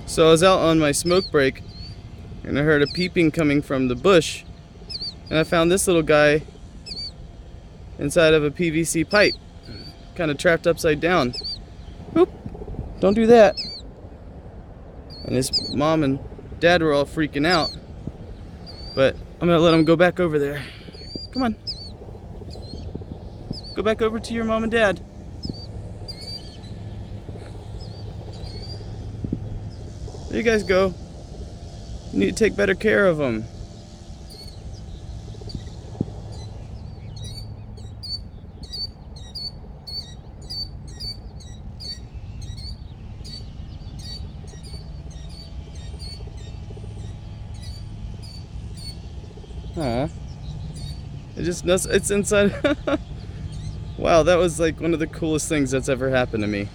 So I was out on my smoke break and I heard a peeping coming from the bush, and I found this little guy inside of a PVC pipe, kind of trapped upside down. Oop, don't do that. And his mom and dad were all freaking out, but I'm gonna let him go back over there. Come on, go back over to your mom and dad. There you guys go. You need to take better care of them. Aw. It's inside. Wow, that was like one of the coolest things that's ever happened to me.